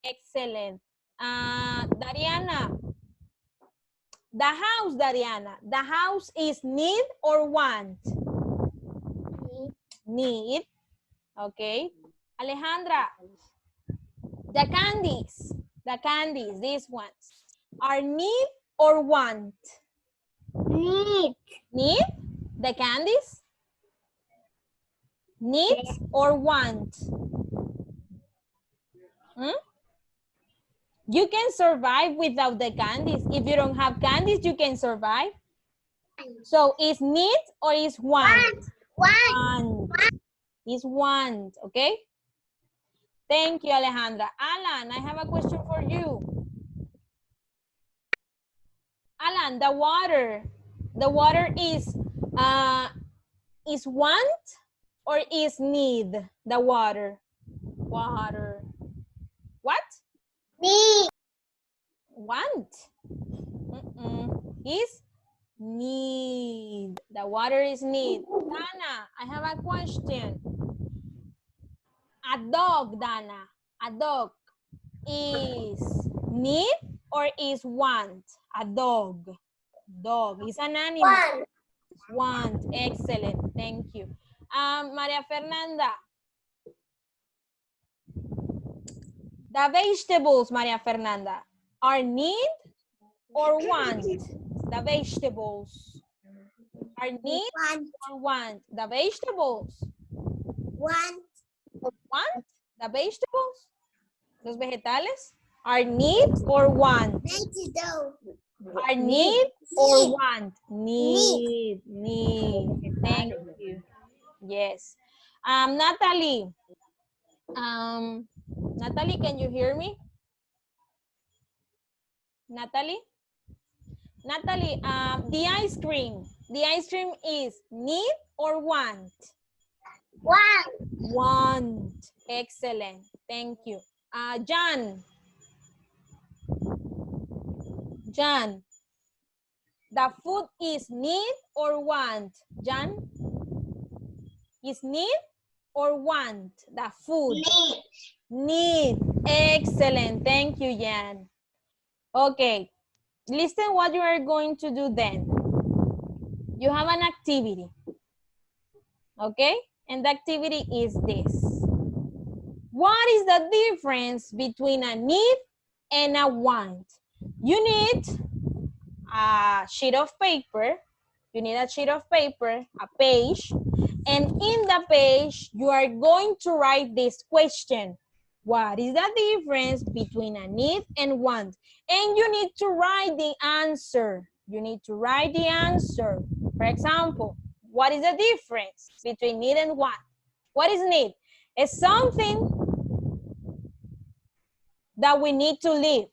Excellent. Dariana, the house, Dariana. The house is need or want? Need. Okay. Alejandra, the candies, these ones, are need or want? Need. Need? The candies? Need or want? Hmm? You can survive without the candies. If you don't have candies, you can survive. So is need or is want? Want. Is want, okay? Thank you, Alejandra. Alan, I have a question for you. Alan, the water is want or is need? The water. Water. What? Need. Want. Is need. The water is need. Dana, I have a question. A dog, Dana. A dog is need or is want? A dog. Dog is an animal. Want. Excellent. Thank you. Maria Fernanda. The vegetables, Maria Fernanda, are need or want? The vegetables are need or want? The vegetables. Want. Want? The vegetables? Los vegetales are need or want? Are need or want? Need. Thank you. Yes. Natalie. Natalie, can you hear me? Natalie? Natalie, the ice cream is need or want? Want. Excellent. Thank you. John, the food is need or want? John, is need or want the food? Need. Excellent. Thank you, Jan. Okay. Listen what you are going to do then. You have an activity. Okay? And the activity is this. What is the difference between a need and a want? You need a sheet of paper. You need a sheet of paper, a page. And in the page, you are going to write this question. What is the difference between a need and want? And you need to write the answer. You need to write the answer. For example, what is the difference between need and want? What is need? It's something that we need to live.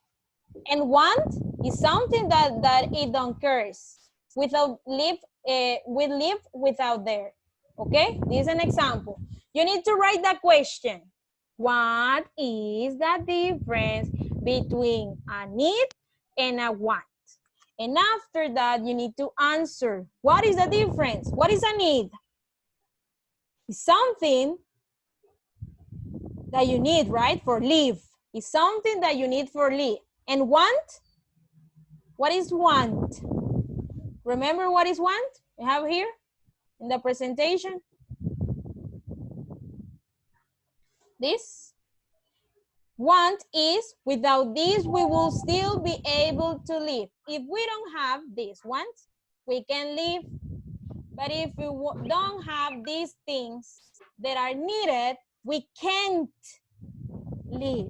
And want is something that it don't curse. We live without there. Okay, this is an example. You need to write the question. What is the difference between a need and a want? And after that, you need to answer. What is the difference? What is a need? It's something that you need, right? For live. It's something that you need for live. And want? What is want? Remember what is want? We have here in the presentation. This. Want is, without this, we will still be able to live. If we don't have these wants, we can live. But if we don't have these things that are needed, we can't live.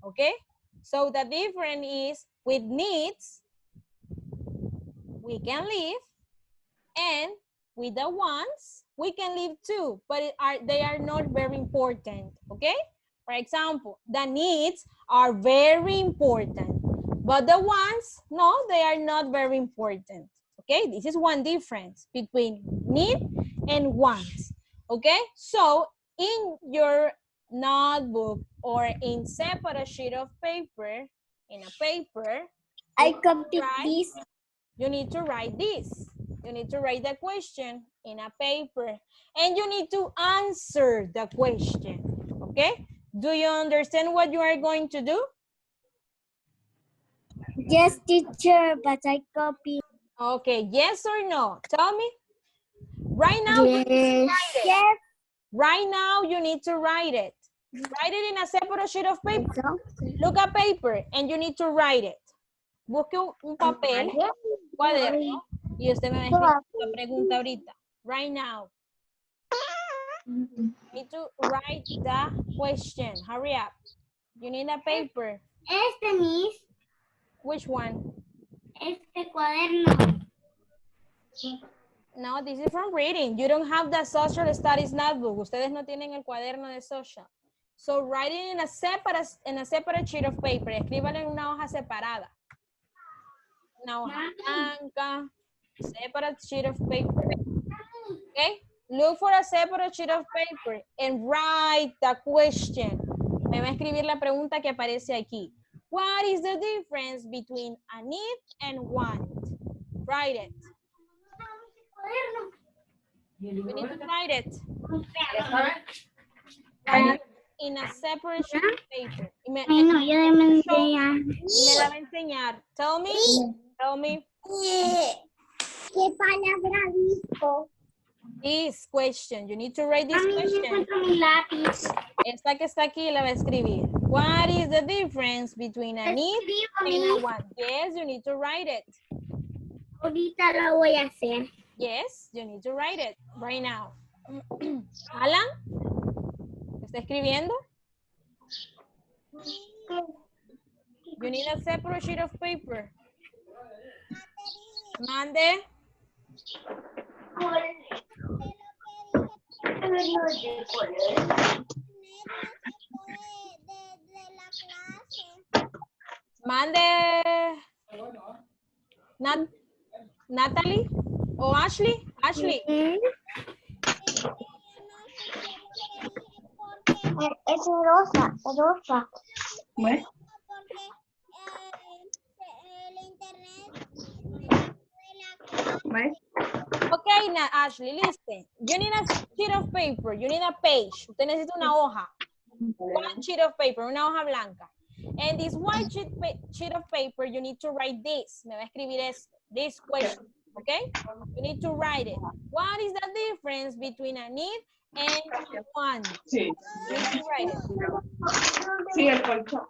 Okay? So the difference is, with needs, we can live, and with the wants, we can live too, but they are not very important, okay? For example, the needs are very important, but the wants, no, they are not very important, okay? This is one difference between need and wants, okay? So in your notebook or in separate sheet of paper, in a paper, I complete this. you need to write this. You need to write the question in a paper, and you need to answer the question, okay? Do you understand what you are going to do? Yes, teacher, but I copy. Okay, yes or no? Tell me. Right now, you need to Yes. write it. Yes. Right now, you need to write it. Write it in a separate sheet of paper. Look at paper and you need to write it. Busque un papel, cuaderno, y usted me va a escribir la pregunta ahorita. Right now. You need to write the question. Hurry up. You need a paper. Miss, Which one? cuaderno. No, this is from reading. You don't have the social studies notebook. Ustedes no tienen el cuaderno de social. So write it in a separate sheet of paper. Escríbalo en una hoja separada. Una hoja blanca, separate sheet of paper. Okay? Look for a separate sheet of paper and write the question. Me va a escribir la pregunta que aparece aquí. What is the difference between a need and want? Write it. You need to write it. Write it in a separate sheet of paper. Y me la va a enseñar. Tell me. ¿Qué palabra dijo? This question. You need to write this question. Mi lápiz. Esta que está aquí la va a escribir. What is the difference between a need and a want? Yes, you need to write it. Ahorita lo voy a hacer. Yes, you need to write it right now. Alan, ¿está escribiendo? You need a separate sheet of paper. Mande. Mande. Natalie o Ashley. Ashley. Es rosa, rosa. Bueno. Bueno. Okay, Ashley, listen. You need a sheet of paper. You need a page. Usted necesita una hoja. One sheet of paper, una hoja blanca. And this white sheet of paper, you need to write this. Me va a escribir esto. This question, okay? You need to write it. What is the difference between a need and a want? Sí. You need to write it. Sí, el colchón.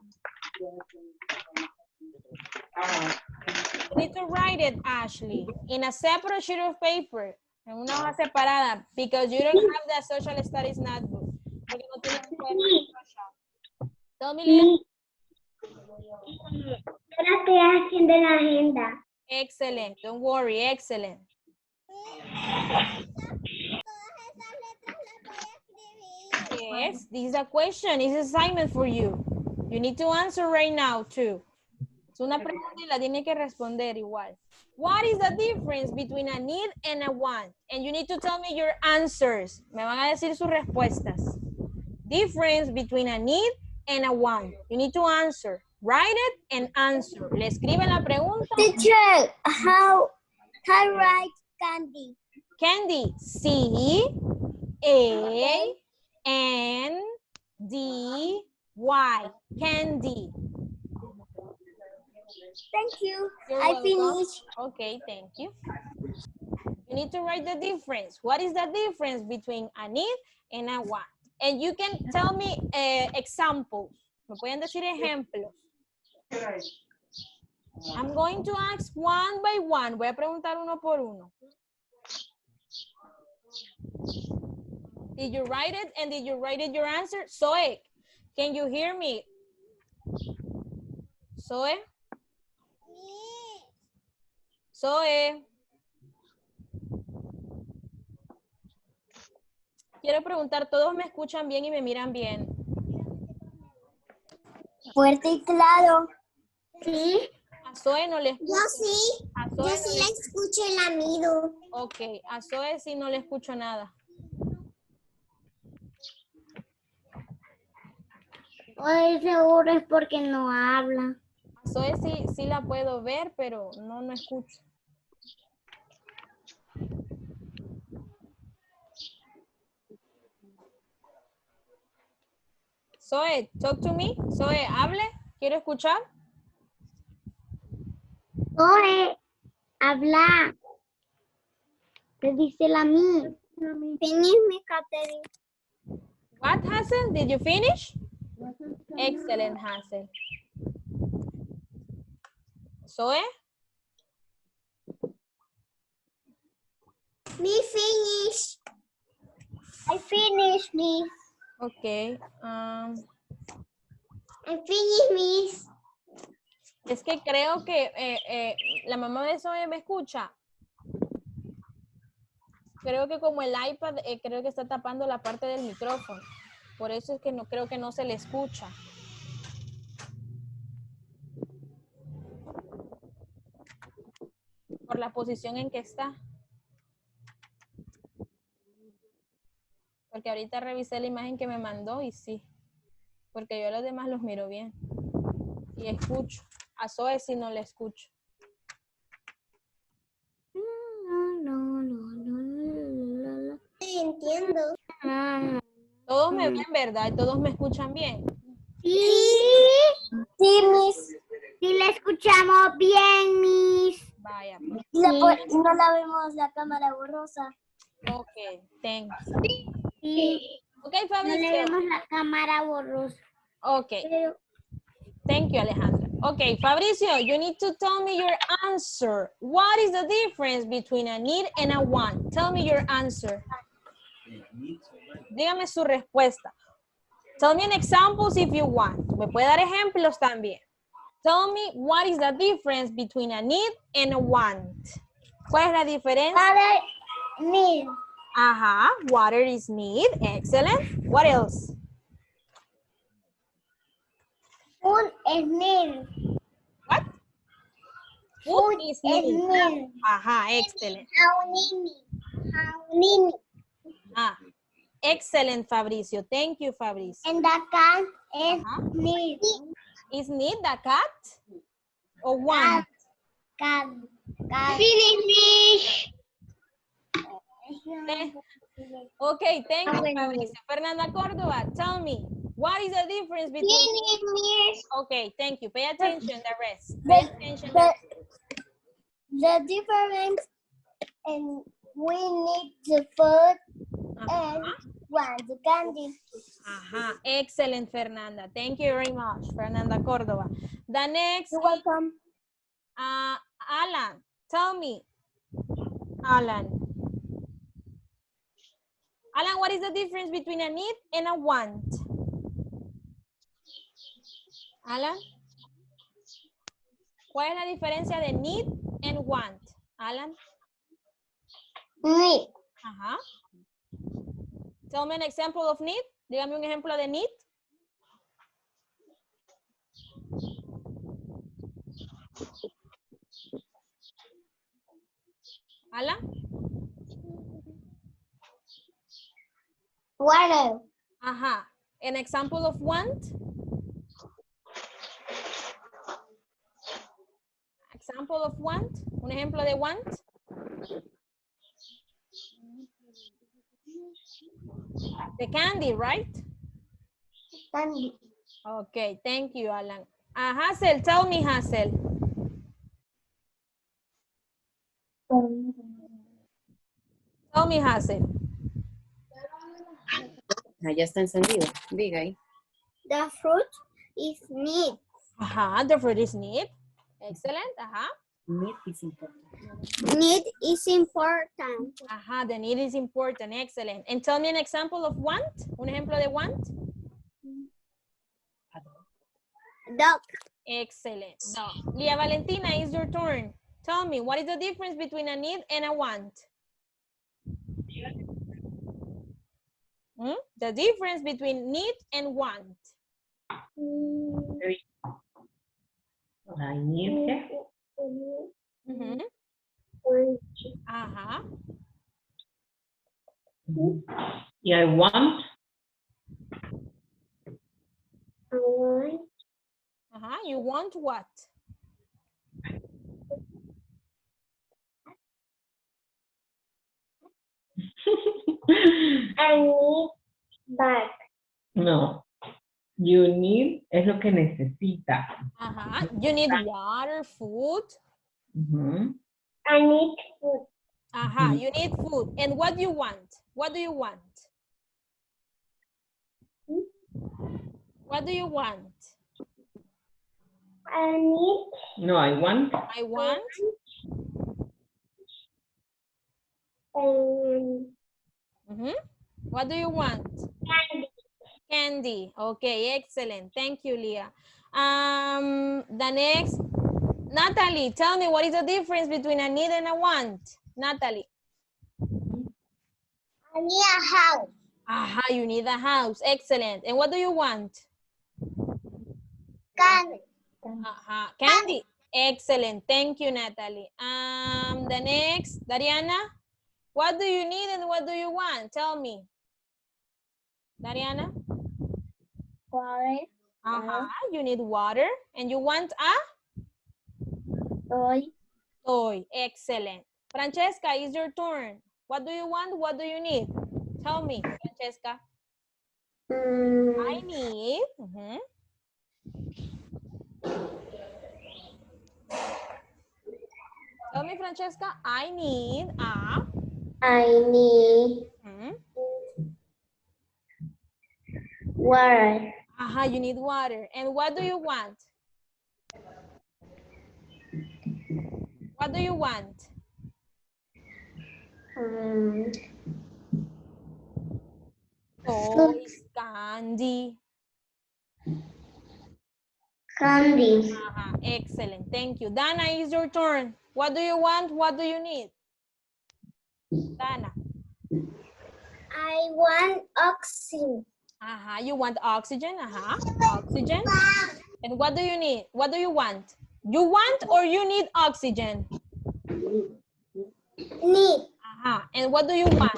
You need to write it, Ashley, in a separate sheet of paper. En una hoja separada, because you don't have the social studies notebook. Porque no tienes un cuaderno social. Tell me, Lily. Yo la estoy haciendo en la agenda. Excellent. Don't worry. Excellent. Yes, this is a question. It's an assignment for you. You need to answer right now too. Es una pregunta y la tiene que responder igual. What is the difference between a need and a want? And you need to tell me your answers. Me van a decir sus respuestas. Difference between a need and a want. You need to answer. Write it and answer. Le escribe la pregunta. Teacher, how write candy? Candy. C A N D Y. Candy. Thank you. You're I welcome. finished. Okay, thank you. You need to write the difference. What is the difference between a need and a want? And you can tell me examples. Me pueden decir ejemplos. I'm going to ask one by one. Voy a preguntar uno por uno. Did you write it? And did you write it your answer? Zoe, can you hear me? Zoe? Zoe. Quiero preguntar, ¿todos me escuchan bien y me miran bien? Fuerte y claro. Sí. A Zoe no le escucho. Yo sí. A Zoe Yo no sí le- la escucho y la miro. Ok, a Zoe sí no le escucho nada. Ay, seguro es porque no habla. A Zoe sí la puedo ver, pero no escucho. Zoe, talk to me. Zoe, hable. Quiero escuchar. Zoe, habla. Te dice la mí. Finish mi Catherine. What, Hazel? Did you finish? Excellent, Hazel. Zoe? Me finish. I finish, miss. Okay. I finish, miss. Es que creo que la mamá de Zoe me escucha. Creo que como el iPad, creo que está tapando la parte del micrófono. Por eso es que no creo que no se le escucha. Por la posición en que está. Porque ahorita revisé la imagen que me mandó y sí. Porque yo a los demás los miro bien. Y escucho. A Zoe sí no le escucho. Entiendo. Todos me ven, ¿verdad? Y todos me escuchan bien. Sí. Sí, miss. Sí, la escuchamos bien, miss. Vaya, pues. No la vemos la cámara borrosa. Ok, thanks. Sí. Ok, No le Fabricio. vemos la cámara borrosa. Ok, Pero thank you, Alejandra. Okay, Fabricio, you need to tell me your answer. What is the difference between a need and a want? Tell me your answer. Dígame su respuesta. Tell me an examples if you want. Me puede dar ejemplos también. Tell me what is the difference between a need and a want. ¿Cuál es la diferencia? need. Ajá, water is need. Excellent. What else? Food is need. What? Food is need. need. Ajá, excellent. How need. Ah, excellent, Fabricio. Thank you, Fabricio. And the cat is need. Is need the cat or want? Cat. Finish. Okay, thank you, bueno. Fabricio. Fernanda Córdoba, tell me, what is the difference between... Okay, thank you. Pay attention, the rest. Pay attention. The difference in we need the food and want the candy. Ajá, excellent, Fernanda. Thank you very much, Fernanda Córdoba. The next, You're welcome. Alan, tell me, Alan, what is the difference between a need and a want? Alan, ¿cuál es la diferencia de need and want? Alan? Need. Ajá. Tell me an example of need. Dígame un ejemplo de need. Alan? Water. Ajá. An example of want. Example of want. Un ejemplo de want. The candy, right? Candy. Okay, thank you, Alan. Hazel, tell me, Hazel. Tell me, Hazel. Ya está encendido. Diga ahí. The fruit is need. Ajá, the fruit is need. Excellent, ajá. Need is important. Need is important. Ajá, the need is important, excellent. And tell me an example of want. Un ejemplo de want. Dog. Excellent. No. Lia Valentina, it's your turn. Tell me, what is the difference between a need and a want? The difference between need and want. I need Ajá. y I want. Ajá. You want what? I need bag. No. You need es lo que necesita. Ajá. You need water, food. Ujú. I need food. Ajá. You need food. And what do you want? What do you want? What do you want? I need No, I want. I want. Mhm. What do you want? candy. Candy. Okay, excellent. Thank you, Leah. The next, Natalie, tell me what is the difference between a need and a want? Natalie. I need a house. Aha, you need a house. Excellent. And what do you want? Candy. Aha, candy. Excellent. Thank you, Natalie. The next, Dariana. What do you need and what do you want? Tell me. Dariana. Water. Aha, you need water. And you want a Toy. toy. Excellent. Francesca, it's your turn. What do you want? What do you need? Tell me, Francesca. I need. Tell me, Francesca. I need a. I need water. Aha, you need water. And what do you want? What do you want? Toys, candy. Candy. Aha, excellent. Thank you. Dana, it's your turn. What do you want? What do you need? Dana. I want oxygen. Aha, you want oxygen? Aha, oxygen. And what do you need? What do you want? You want or you need oxygen? Need. Aha, and what do you want?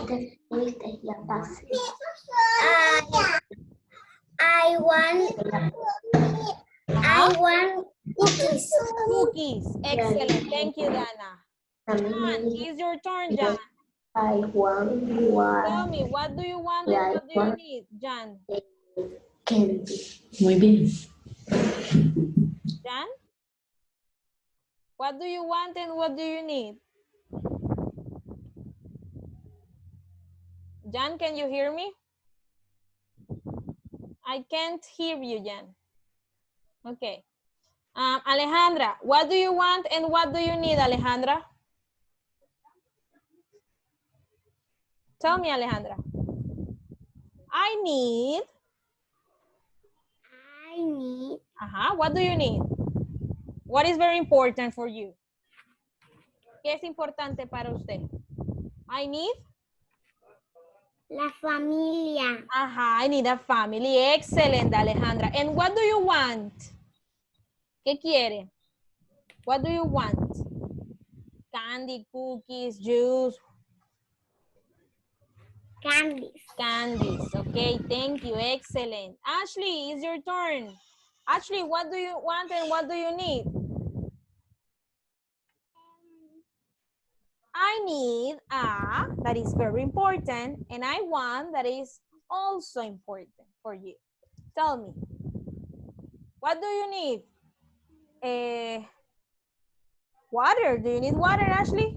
I want cookies. Cookies. Excellent. Thank you, Dana. John, it's your turn, John. I want Tell me, what do you want and what do you need, John? candy. Muy bien. John? What do you want and what do you need? John, can you hear me? I can't hear you, John. Okay. Alejandra, what do you want and what do you need, Alejandra? Tell me, Alejandra. I need. What do you need? What is very important for you? ¿Qué es importante para usted? I need. La familia. I need a family. Excellent, Alejandra. And what do you want? ¿Qué quiere? What do you want? Candy, cookies, juice. Candies. Okay, thank you. Excellent. Ashley, it's your turn. Ashley, what do you want and what do you need? I need a, that is very important, and I want that is also important for you. Tell me. What do you need? Water. Do you need water, Ashley?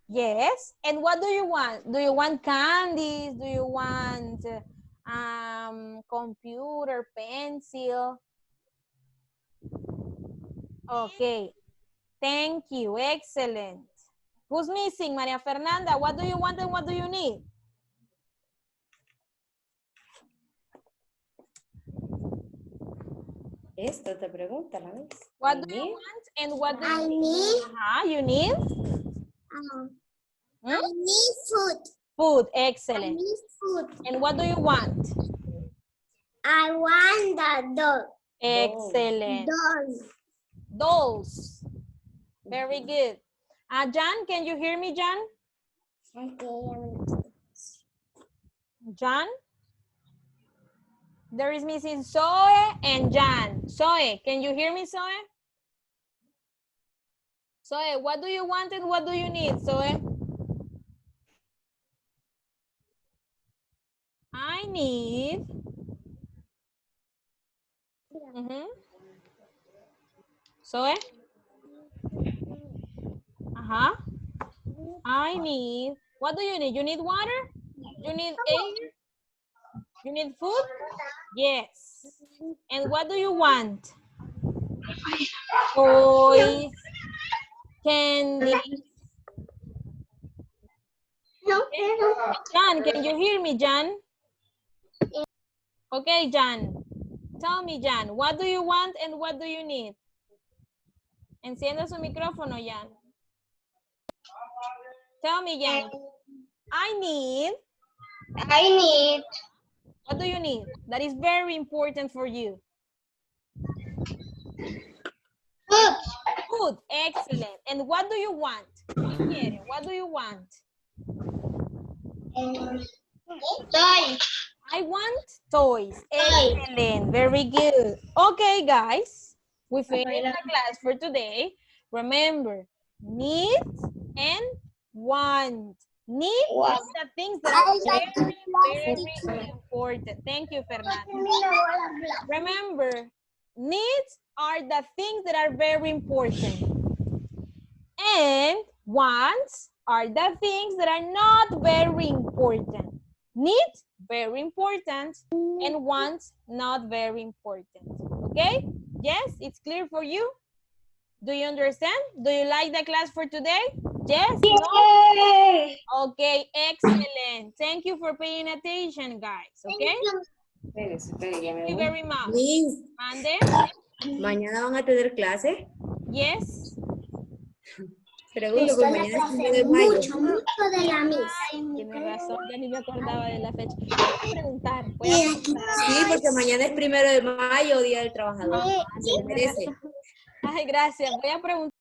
Yes. And what do you want? Do you want candies? Do you want computer, pencil? Okay. Thank you. Excellent. Who's missing? Maria Fernanda, what do you want and what do you need? Esto te pregunta la vez. What do you want and what do you need? You need? I need food. Food, excellent. I need food. And what do you want? I want the doll. Excellent. Dolls. Very good. John, can you hear me, John? John? There is missing Zoe and John. Zoe, can you hear me, Zoe? Zoe, what do you want and what do you need, Zoe? I need Mhm. Zoe? Uh-huh. I need, what do you need? You need water? You need air? You need food? Yes. And what do you want? Toys, candy. Jan, can you hear me, Jan? Okay, Jan. Tell me, Jan, what do you want and what do you need? Encienda su micrófono, Jan. Tell me, Jan. I need. What do you need? That is very important for you. Food. Excellent. And what do you want? What do you want? I want toys. Excellent. Very good. Okay, guys. We finished the class for today. Remember, need and want. Need is the things that are very, very important. Thank you, Fernando. Remember, needs are the things that are very important. And wants are the things that are not very important. Needs, very important, and wants, not very important. Okay? Yes, it's clear for you? Do you understand? Do you like the class for today? Yes? No? Okay, excellent. Thank you for paying attention, guys. Okay? Thank you very much. Miss, Mande? ¿mañana van a tener clase? Yes. Pregunto, porque mañana es 1 de mayo. Tiene razón, ya ni me acordaba de la fecha. Voy a preguntar. Sí, porque mañana es 1 de mayo, Día del Trabajador. Se le merece. Ay, gracias. Voy a preguntar.